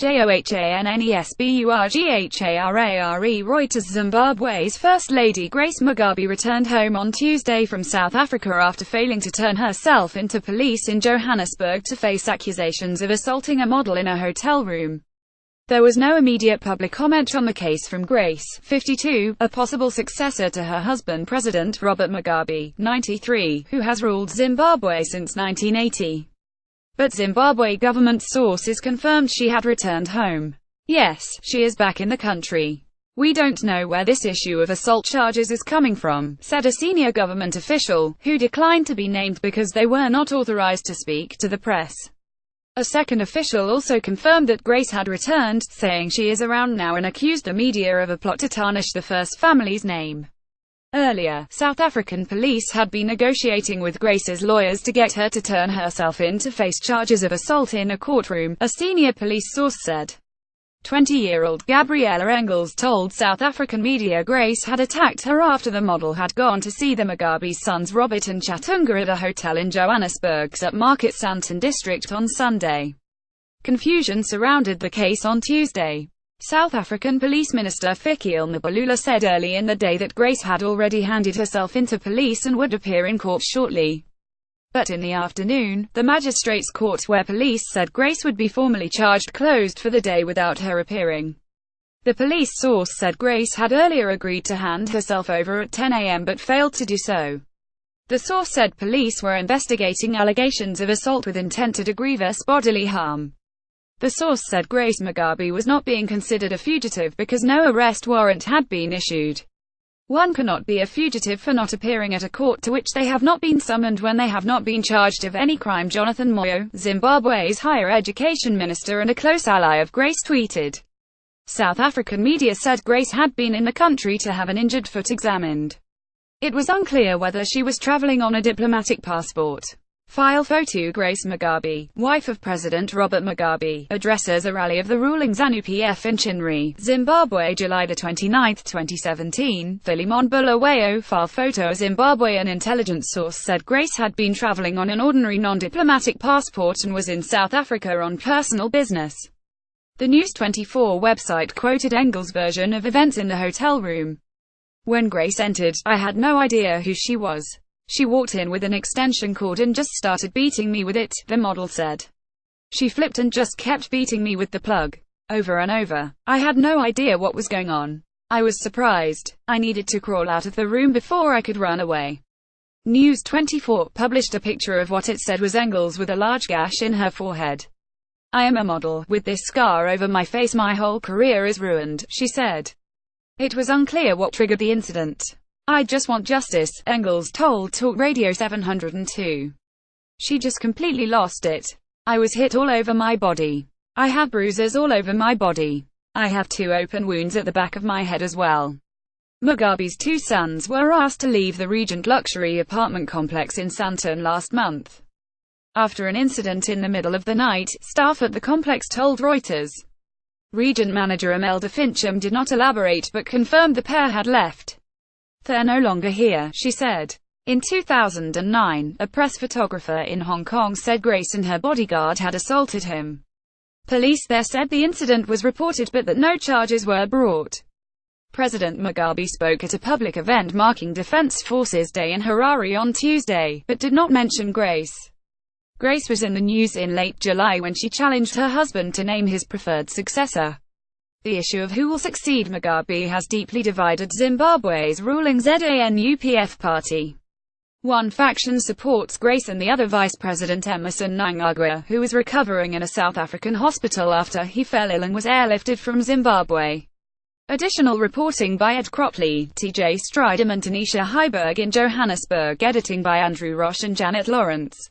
JOHANNESBURGHARARE Reuters. Zimbabwe's First Lady Grace Mugabe returned home on Tuesday from South Africa after failing to turn herself into police in Johannesburg to face accusations of assaulting a model in a hotel room. There was no immediate public comment on the case from Grace, 52, a possible successor to her husband President Robert Mugabe, 93, who has ruled Zimbabwe since 1980. But Zimbabwe government sources confirmed she had returned home. "Yes, she is back in the country. We don't know where this issue of assault charges is coming from," said a senior government official, who declined to be named because they were not authorized to speak to the press. A second official also confirmed that Grace had returned, saying she is around now, and accused the media of a plot to tarnish the first family's name. Earlier, South African police had been negotiating with Grace's lawyers to get her to turn herself in to face charges of assault in a courtroom, a senior police source said. 20-year-old Gabriella Engels told South African media Grace had attacked her after the model had gone to see the Mugabe's sons Robert and Chatunga at a hotel in Johannesburg's upmarket Sandton district on Sunday. Confusion surrounded the case on Tuesday. South African Police Minister Fikile Mbalula said early in the day that Grace had already handed herself into police and would appear in court shortly. But in the afternoon, the magistrate's court where police said Grace would be formally charged closed for the day without her appearing. The police source said Grace had earlier agreed to hand herself over at 10 a.m. but failed to do so. The source said police were investigating allegations of assault with intent to do grievous bodily harm. The source said Grace Mugabe was not being considered a fugitive because no arrest warrant had been issued. One cannot be a fugitive for not appearing at a court to which they have not been summoned when they have not been charged of any crime. Jonathan Moyo, Zimbabwe's higher education minister and a close ally of Grace, tweeted. South African media said Grace had been in the country to have an injured foot examined. It was unclear whether she was traveling on a diplomatic passport. File photo. Grace Mugabe, wife of President Robert Mugabe, addresses a rally of the ruling ZANU-PF in Chinri, Zimbabwe, July 29, 2017. Philemon Bulawayo. File photo. A Zimbabwean intelligence source said Grace had been traveling on an ordinary non-diplomatic passport and was in South Africa on personal business. The News 24 website quoted Engels' version of events in the hotel room. When Grace entered, I had no idea who she was. She walked in with an extension cord and just started beating me with it, the model said. She flipped and just kept beating me with the plug. Over and over. I had no idea what was going on. I was surprised. I needed to crawl out of the room before I could run away. News 24 published a picture of what it said was Engels with a large gash in her forehead. I am a model. With this scar over my face my whole career is ruined, she said. It was unclear what triggered the incident. I just want justice, Engels told Talk Radio 702. She just completely lost it. I was hit all over my body. I have bruises all over my body. I have 2 open wounds at the back of my head as well. Mugabe's 2 sons were asked to leave the Regent luxury apartment complex in Sandton last month. After an incident in the middle of the night, staff at the complex told Reuters. Regent manager Imelda Fincham did not elaborate but confirmed the pair had left. They're no longer here, she said. In 2009, a press photographer in Hong Kong said Grace and her bodyguard had assaulted him. Police there said the incident was reported but that no charges were brought. President Mugabe spoke at a public event marking Defense Forces Day in Harare on Tuesday, but did not mention Grace. Grace was in the news in late July when she challenged her husband to name his preferred successor. The issue of who will succeed Mugabe has deeply divided Zimbabwe's ruling ZANU-PF party. One faction supports Grace and the other Vice President Emmerson Mnangagwa, who is recovering in a South African hospital after he fell ill and was airlifted from Zimbabwe. Additional reporting by Ed Cropley, TJ Striderman, Tanisha Heiberg in Johannesburg, editing by Andrew Roche and Janet Lawrence.